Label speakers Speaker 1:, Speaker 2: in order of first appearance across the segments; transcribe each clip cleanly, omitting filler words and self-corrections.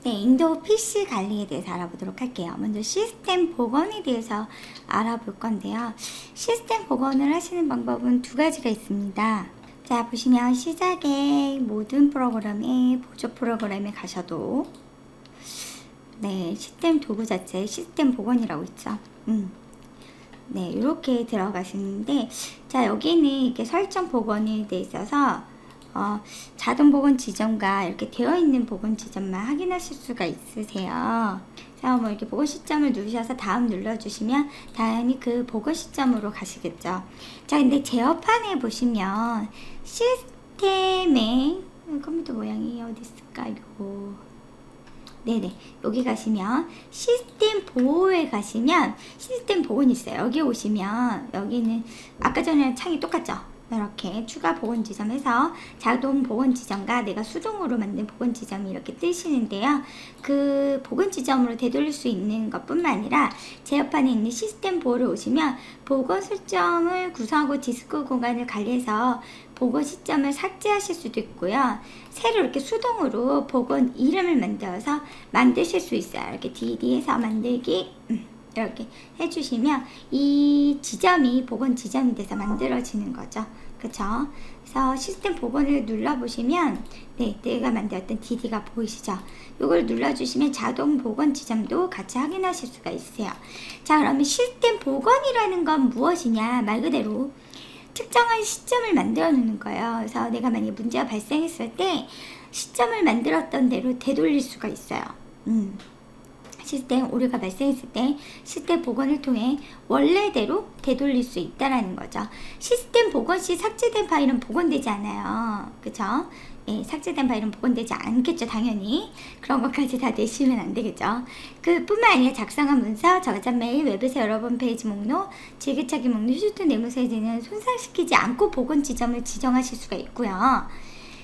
Speaker 1: 네, 인도 PC 관리에 대해서 알아보도록 할게요. 먼저 시스템 복원에 대해서 알아볼 건데요. 시스템 복원을 하시는 방법은 두 가지가 있습니다. 자, 보시면 시작에 모든 프로그램에 보조 프로그램에 가셔도 네, 시스템 도구 자체 시스템 복원이라고 있죠. 네, 이렇게 들어가시는데, 자, 여기는 이렇게 설정 복원에 돼 있어서 자동 복원 지점과 이렇게 되어 있는 복원 지점만 확인하실 수가 있으세요. 자, 뭐 이렇게 복원 시점을 누르셔서 다음 눌러주시면 당연히 그 복원 시점으로 가시겠죠. 자, 근데 제어판에 보시면 시스템의 컴퓨터 모양이 어디 있을까요? 네네, 여기 가시면 시스템 보호에 가시면 시스템 복원이 있어요. 여기 오시면 여기는 아까 전에 창이 똑같죠? 이렇게 추가 복원 지점에서 자동 복원 지점과 내가 수동으로 만든 복원 지점이 이렇게 뜨시는데요. 그 복원 지점으로 되돌릴 수 있는 것 뿐만 아니라 제어판에 있는 시스템 보호를 오시면 복원 설정을 구성하고 디스크 공간을 관리해서 복원 시점을 삭제하실 수도 있고요. 새로 이렇게 수동으로 복원 이름을 만들어서 만드실 수 있어요. 이렇게 DD에서 만들기 이렇게 해주시면 이 지점이 복원 지점이 돼서 만들어지는 거죠. 그쵸? 그래서 시스템 복원을 눌러보시면 네, 내가 만들었던 DD가 보이시죠? 이걸 눌러주시면 자동 복원 지점도 같이 확인하실 수가 있어요. 자, 그러면 시스템 복원이라는 건 무엇이냐? 말 그대로 특정한 시점을 만들어 놓는 거예요. 그래서 내가 만약에 문제가 발생했을 때 시점을 만들었던 대로 되돌릴 수가 있어요. 시스템 오류가 발생했을 때 시스템 복원을 통해 원래대로 되돌릴 수 있다라는 거죠. 시스템 복원 시 삭제된 파일은 복원되지 않아요. 그쵸? 예, 삭제된 파일은 복원되지 않겠죠. 당연히 그런 것까지 다 내시면 안 되겠죠. 그뿐만 아니라 작성한 문서, 저장 메일, 웹에서 여러 번 페이지 목록, 즐겨찾기 목록, 휴대폰 내무 사진은 손상시키지 않고 복원 지점을 지정하실 수가 있고요.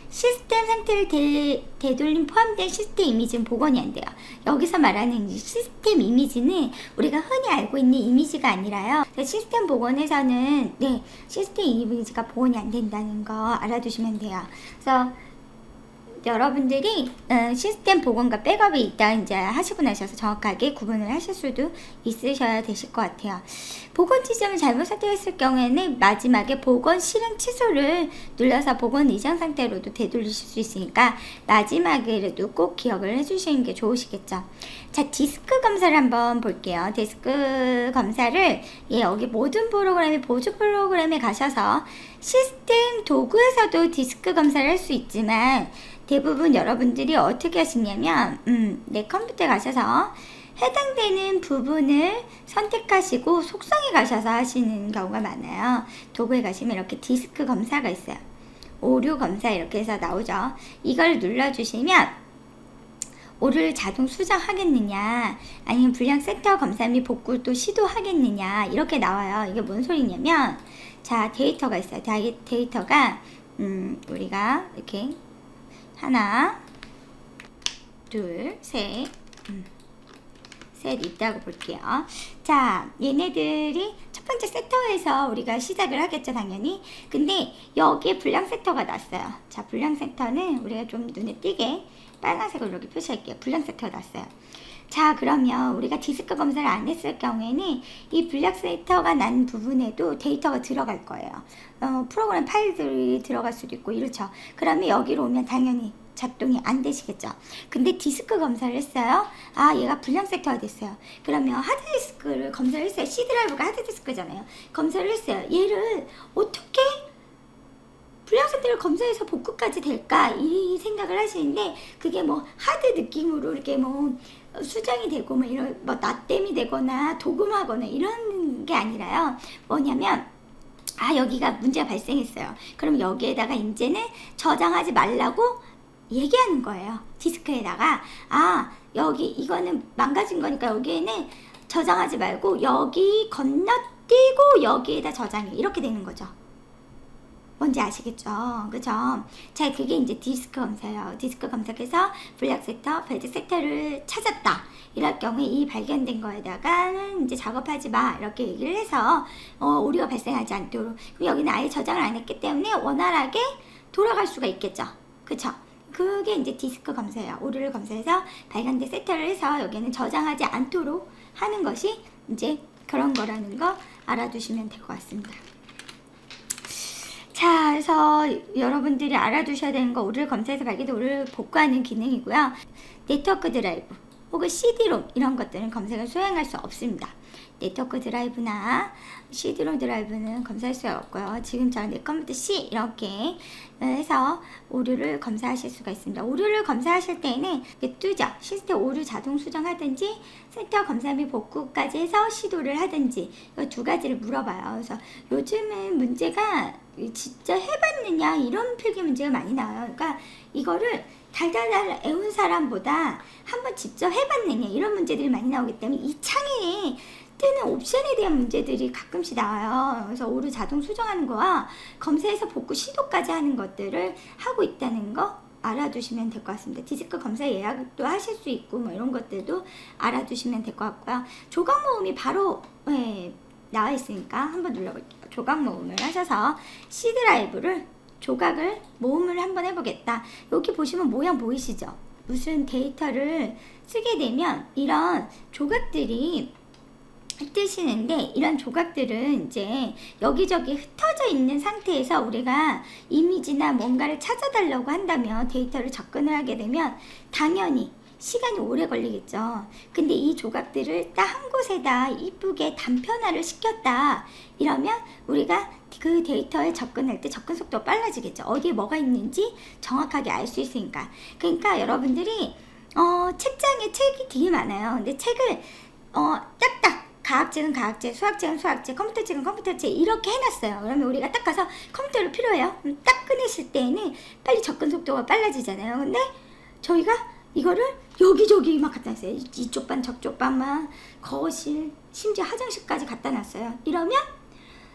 Speaker 1: 시스템 상태를 되돌림 포함된 시스템 이미지는 복원이 안 돼요. 여기서 말하는 시스템 이미지는 우리가 흔히 알고 있는 이미지가 아니라요. 시스템 복원에서는 네, 시스템 이미지가 복원이 안 된다는 거 알아두시면 돼요. 그래서 여러분들이 시스템 복원과 백업이 있다 이제 하시고 나셔서 정확하게 구분을 하실 수도 있으셔야 되실 것 같아요. 복원 지점을 잘못 선택했을 경우에는 마지막에 복원 실행 취소를 눌러서 복원 이전 상태로도 되돌리실 수 있으니까 마지막에라도 꼭 기억을 해주시는 게 좋으시겠죠. 자, 디스크 검사를 한번 볼게요. 디스크 검사를 여기 모든 프로그램의 보조 프로그램에 가셔서 시스템 도구에서도 디스크 검사를 할 수 있지만 대부분 여러분들이 어떻게 하시냐면 내 컴퓨터에 가셔서 해당되는 부분을 선택하시고 속성에 가셔서 하시는 경우가 많아요. 도구에 가시면 이렇게 디스크 검사가 있어요. 오류 검사 이렇게 해서 나오죠. 이걸 눌러주시면 오류를 자동 수정하겠느냐 아니면 불량 섹터 검사 및 복구를 또 시도하겠느냐 이렇게 나와요. 이게 뭔 소리냐면 자, 데이터가 있어요. 데이터가 우리가 이렇게 하나, 둘, 셋 있다고 볼게요. 자, 얘네들이 첫 번째 섹터에서 우리가 시작을 하겠죠, 당연히. 근데 여기에 불량 섹터가 났어요. 자, 불량 섹터는 우리가 좀 눈에 띄게 빨간색으로 이렇게 표시할게요. 불량 섹터가 났어요. 자, 그러면 우리가 디스크 검사를 안 했을 경우에는 이 불량 섹터가 난 부분에도 데이터가 들어갈 거예요. 프로그램 파일들이 들어갈 수도 있고 이렇죠. 그러면 여기로 오면 당연히 작동이 안 되시겠죠. 근데 디스크 검사를 했어요. 아, 얘가 불량 섹터가 됐어요. 그러면 하드디스크를 검사를 했어요. C 드라이브가 하드디스크잖아요. 검사를 했어요. 얘를 어떻게 불량 상태를 검사해서 복구까지 될까 이 생각을 하시는데 그게 뭐 하드 느낌으로 이렇게 뭐 수정이 되고 뭐 이런 뭐 낫댐이 되거나 도금하거나 이런 게 아니라요. 뭐냐면 아, 여기가 문제가 발생했어요. 그럼 여기에다가 이제는 저장하지 말라고 얘기하는 거예요. 디스크에다가 아, 여기 이거는 망가진 거니까 여기에는 저장하지 말고 여기 건너뛰고 여기에다 저장해 이렇게 되는 거죠. 뭔지 아시겠죠? 그죠? 자, 그게 이제 디스크 검사예요. 디스크 검사에서 불량 섹터, 배드 섹터를 찾았다. 이럴 경우에 이 발견된 거에다가는 이제 작업하지 마. 이렇게 얘기를 해서 오류가 발생하지 않도록. 그럼 여기는 아예 저장을 안 했기 때문에 원활하게 돌아갈 수가 있겠죠. 그쵸? 그게 이제 디스크 검사예요. 오류를 검사해서 발간된 세터를 해서 여기는 저장하지 않도록 하는 것이 이제 그런 거라는 거 알아두시면 될 것 같습니다. 자, 그래서 여러분들이 알아두셔야 되는 거, 오류를 검사해서 발견된 오류를 복구하는 기능이고요. 네트워크 드라이브 혹은 CD롬 이런 것들은 검색을 수행할 수 없습니다. 네트워크 드라이브나 CD롬 드라이브는 검사할 수 없고요. 지금처럼 내 컴퓨터 C 이렇게 해서 오류를 검사하실 수가 있습니다. 오류를 검사하실 때는 뜨죠. 시스템 오류 자동 수정하든지 센터 검사 및 복구까지 해서 시도를 하든지 이 두 가지를 물어봐요. 그래서 요즘은 문제가 진짜 해봤느냐 이런 필기 문제가 많이 나와요. 그러니까 이거를 달달달 애운 사람보다 한번 직접 해봤느냐 이런 문제들이 많이 나오기 때문에 이 창에 뜨는 옵션에 대한 문제들이 가끔씩 나와요. 그래서 오류 자동 수정하는 거와 검사해서 복구 시도까지 하는 것들을 하고 있다는 거 알아두시면 될 것 같습니다. 디스크 검사 예약도 하실 수 있고 뭐 이런 것들도 알아두시면 될 것 같고요. 조각 모음이 바로 나와 있으니까 한번 눌러볼게요. 조각 모음을 하셔서 C 드라이브를 조각을 모음을 한번 해보겠다. 여기 보시면 모양 보이시죠? 무슨 데이터를 쓰게 되면 이런 조각들이 뜨시는데 이런 조각들은 이제 여기저기 흩어져 있는 상태에서 우리가 이미지나 뭔가를 찾아달라고 한다면 데이터를 접근을 하게 되면 당연히 시간이 오래 걸리겠죠. 근데 이 조각들을 딱 한 곳에다 이쁘게 단편화를 시켰다 이러면 우리가 그 데이터에 접근할 때 접근 속도가 빨라지겠죠. 어디에 뭐가 있는지 정확하게 알 수 있으니까. 그러니까 여러분들이 책장에 책이 되게 많아요. 근데 책을 딱딱 과학책은 과학책, 수학책은 수학책, 컴퓨터책은 컴퓨터책 이렇게 해놨어요. 그러면 우리가 딱 가서 컴퓨터를 필요해요. 딱 꺼냈을 때는 빨리 접근 속도가 빨라지잖아요. 근데 저희가 이거를 여기저기 막 갖다 놨어요. 이쪽 반 저쪽 반 막 거실 심지어 화장실까지 갖다 놨어요. 이러면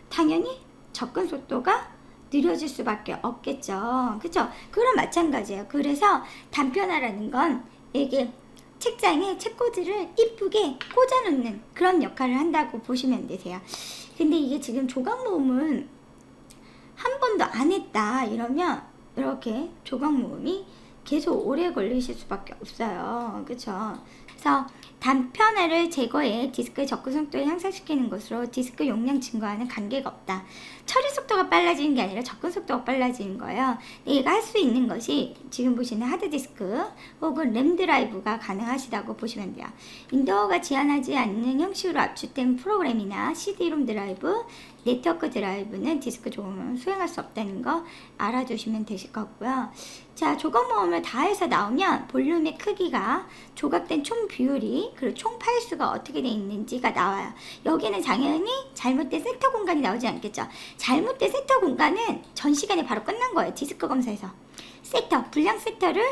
Speaker 1: 당연히 접근 속도가 느려질 수밖에 없겠죠. 그쵸? 그럼 마찬가지예요. 그래서 단편화라는 건 이게 책장에 책꽂이를 이쁘게 꽂아놓는 그런 역할을 한다고 보시면 되세요. 근데 이게 지금 조각 모음은 한 번도 안 했다 이러면 이렇게 조각 모음이 계속 오래 걸리실 수밖에 없어요. 그쵸? 그래서 단편화를 제거해 디스크의 접근 속도를 향상시키는 것으로 디스크 용량 증가와는 관계가 없다. 처리 속도가 빨라지는 게 아니라 접근 속도가 빨라지는 거예요. 얘가 할 수 있는 것이 지금 보시는 하드디스크 혹은 램 드라이브가 가능하시다고 보시면 돼요. 윈도우가 지원하지 않는 형식으로 압축된 프로그램이나 CD-롬 드라이브, 네트워크 드라이브는 디스크 조각을 수행할 수 없다는 거 알아두시면 되실 것 같고요. 자, 조각 모음을 다 해서 나오면 볼륨의 크기가, 조각된 총 비율이, 그리고 총 파일수가 어떻게 되어 있는지가 나와요. 여기는 당연히 잘못된 세터 공간이 나오지 않겠죠. 잘못된 세터 공간은 전 시간에 바로 끝난 거예요. 디스크 검사에서. 세터, 불량 세터를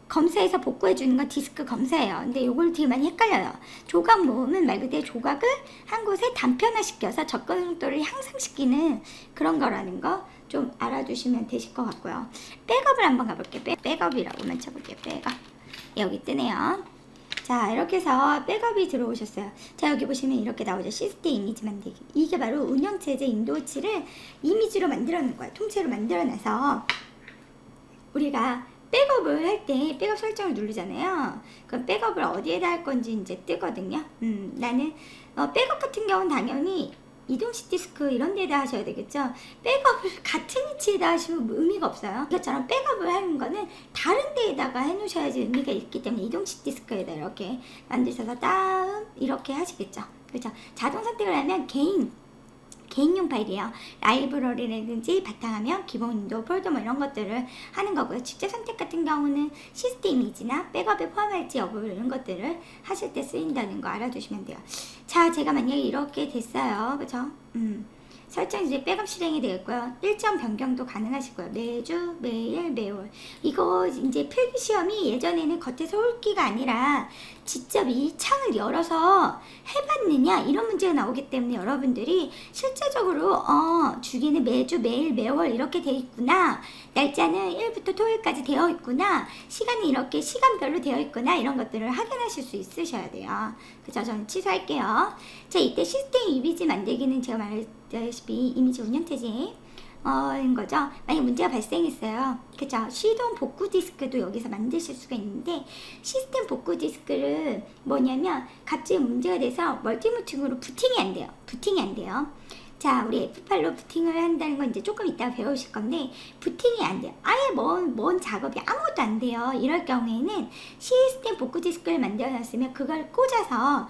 Speaker 1: 검사해서 복구해 주는 건 디스크 검사예요. 근데 이걸 되게 많이 헷갈려요. 조각 모음은 말 그대로 조각을 한 곳에 단편화시켜서 접근 속도를 향상시키는 그런 거라는 거 좀 알아두시면 되실 것 같고요. 백업을 한번 가볼게요. 백업이라고만 쳐볼게요. 백업. 여기 뜨네요. 자, 이렇게 해서 백업이 들어오셨어요. 자, 여기 보시면 이렇게 나오죠. 시스템 이미지 만들기. 이게 바로 운영체제 윈도우치를 이미지로 만들어 놓은 거예요. 통째로 만들어 놔서 우리가 백업을 할 때 백업 설정을 누르잖아요. 그럼 백업을 어디에다 할 건지 이제 뜨거든요. 나는 백업 같은 경우는 당연히 이동식 디스크 이런 데다 하셔야 되겠죠. 백업을 같은 위치에다 하시면 의미가 없어요. 이것처럼 백업을 하는 거는 다른 데에다가 해 놓으셔야지 의미가 있기 때문에 이동식 디스크에다 이렇게 만드셔서 다음 이렇게 하시겠죠. 그렇죠. 자동 선택을 하면 개인용 파일이에요. 라이브러리라든지 바탕화면, 기본 윈도우, 폴더 뭐 이런 것들을 하는 거고요. 직접 선택 같은 경우는 시스템 이미지나 백업에 포함할지 여부 이런 것들을 하실 때 쓰인다는 거 알아두시면 돼요. 자, 제가 만약에 이렇게 됐어요. 그죠? 설정 이제 백업 실행이 되겠고요. 일정 변경도 가능하시고요. 매주, 매일, 매월. 이거 이제 필기 시험이 예전에는 겉에서 훑기가 아니라 직접 이 창을 열어서 해봤느냐 이런 문제가 나오기 때문에 여러분들이 실제적으로 주기는 매주, 매일, 매월 이렇게 돼 있구나. 날짜는 1부터 토요일까지 되어 있구나. 시간이 이렇게 시간별로 되어 있구나. 이런 것들을 확인하실 수 있으셔야 돼요. 그죠? 저는 취소할게요. 자, 이때 시스템 이미지 만들기는 제가 말했다시피 이미지 운영체제 인 거죠. 만약 문제가 발생했어요. 그쵸? 시동 복구 디스크도 여기서 만드실 수가 있는데, 시스템 복구 디스크를 뭐냐면 갑자기 문제가 돼서 멀티무팅으로 부팅이 안 돼요. 부팅이 안 돼요. 자, 우리 F8로 부팅을 한다는 건 이제 조금 이따가 배우실 건데, 부팅이 안 돼요. 아예 뭔 작업이 아무것도 안 돼요. 이럴 경우에는 시스템 복구 디스크를 만들어 놨으면 그걸 꽂아서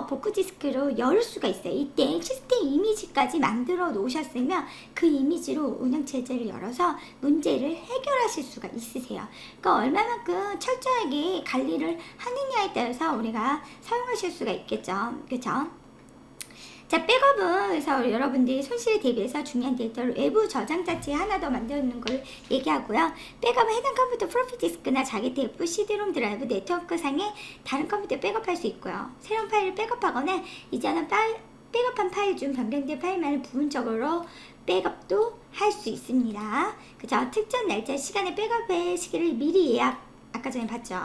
Speaker 1: 복구 디스크로 열 수가 있어요. 이때 시스템 이미지까지 만들어 놓으셨으면 그 이미지로 운영체제를 열어서 문제를 해결하실 수가 있으세요. 그러니까 얼마만큼 철저하게 관리를 하느냐에 따라서 우리가 사용하실 수가 있겠죠. 그렇죠? 자, 백업은 그래서 여러분들이 손실에 대비해서 중요한 데이터를 외부 저장자체에 하나 더 만드는 걸 얘기하고요. 백업은 해당 컴퓨터 프로피 디스크나 자기 테이프, CD롬 드라이브, 네트워크 상에 다른 컴퓨터에 백업할 수 있고요. 새로운 파일을 백업하거나 이전에 백업한 파일 중 변경된 파일만을 부분적으로 백업도 할 수 있습니다. 그죠? 특정 날짜 시간에 백업의 시기를 미리 예약, 아까 전에 봤죠?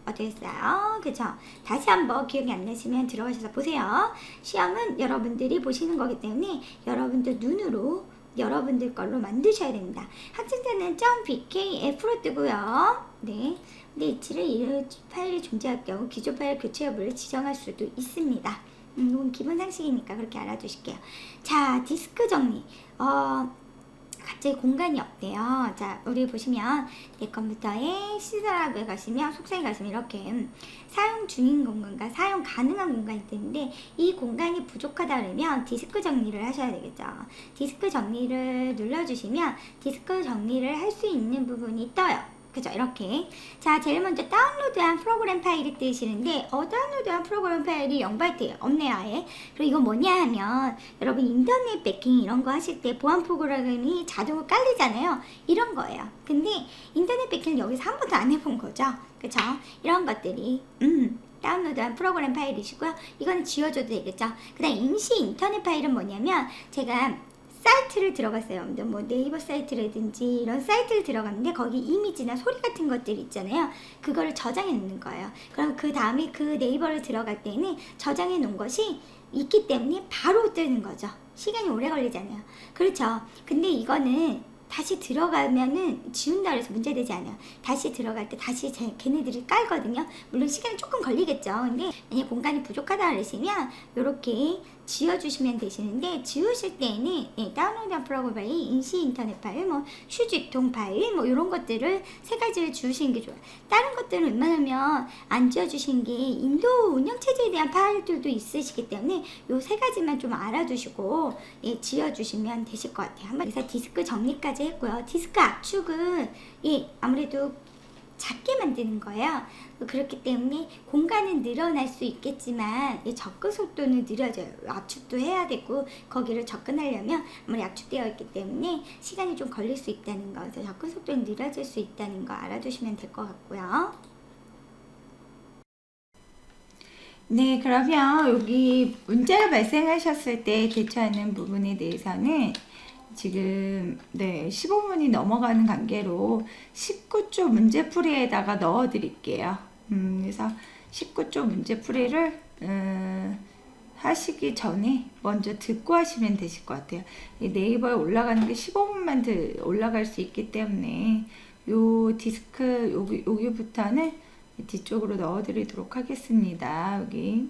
Speaker 1: 어떻게 했어요? 그쵸? 다시 한번 기억이 안 나시면 들어가셔서 보세요. 시험은 여러분들이 보시는 거기 때문에 여러분들 눈으로 여러분들 걸로 만드셔야 됩니다. 학생자는 .bkf로 뜨고요. 네. 근데 이 파일이 존재할 경우 기존 파일 교체 여부를 지정할 수도 있습니다. 이건 기본 상식이니까 그렇게 알아두실게요. 자, 디스크 정리. 갑자기 공간이 없대요. 자, 우리 보시면 내 컴퓨터에 시설하고에 가시면 속성에 가시면 이렇게 사용 중인 공간과 사용 가능한 공간이 뜨는데, 이 공간이 부족하다 그러면 디스크 정리를 하셔야 되겠죠. 디스크 정리를 눌러주시면 디스크 정리를 할 수 있는 부분이 떠요. 그죠? 이렇게. 자, 제일 먼저 다운로드한 프로그램 파일이 뜨시는데, 다운로드한 프로그램 파일이 0바이트예요. 없네요, 아예. 그리고 이건 뭐냐 하면, 여러분 인터넷 베킹 이런 거 하실 때 보안 프로그램이 자동으로 깔리잖아요. 이런 거예요. 근데 인터넷 베킹을 여기서 한 번도 안 해본 거죠. 그쵸? 이런 것들이, 다운로드한 프로그램 파일이시고요. 이거는 지워줘도 되겠죠. 그 다음 임시 인터넷 파일은 뭐냐면, 제가 사이트를 들어갔어요. 뭐 네이버 사이트라든지 이런 사이트를 들어갔는데 거기 이미지나 소리 같은 것들 있잖아요. 그거를 저장해 놓는 거예요. 그럼 그 다음에 그 네이버를 들어갈 때는 저장해 놓은 것이 있기 때문에 바로 뜨는 거죠. 시간이 오래 걸리잖아요. 그렇죠. 근데 이거는 다시 들어가면은 지운다 그래서 문제되지 않아요. 다시 들어갈 때 다시 걔네들이 깔거든요. 물론 시간이 조금 걸리겠죠. 근데 만약 공간이 부족하다 그러시면 이렇게 지워주시면 되시는데, 지우실 때는 다운로드 프로그램 파일, 임시 인터넷 파일, 뭐 휴지통 파일, 뭐 이런 것들을 세 가지를 지우시는 게 좋아요. 다른 것들은 웬만하면 안 지워주시는 게 인도 운영체제에 대한 파일들도 있으시기 때문에 요 세 가지만 좀 알아두시고 지워주시면 되실 것 같아요. 한번 그래서 디스크 정리까지 했고요. 디스크 압축은 아무래도 작게 만드는 거예요. 그렇기 때문에 공간은 늘어날 수 있겠지만 접근 속도는 느려져요. 압축도 해야 되고 거기를 접근하려면 아무리 압축되어 있기 때문에 시간이 좀 걸릴 수 있다는 거, 그래서 접근 속도는 느려질 수 있다는 거 알아두시면 될 것 같고요. 네, 그러면 여기 문제가 발생하셨을 때 대처하는 부분에 대해서는 지금 15분이 넘어가는 관계로 19조 문제풀이에다가 넣어 드릴게요. 그래서 19조 문제풀이를 하시기 전에 먼저 듣고 하시면 되실 것 같아요. 네이버에 올라가는 게 15분만 올라갈 수 있기 때문에 요 디스크 여기부터는 뒤쪽으로 넣어 드리도록 하겠습니다. 여기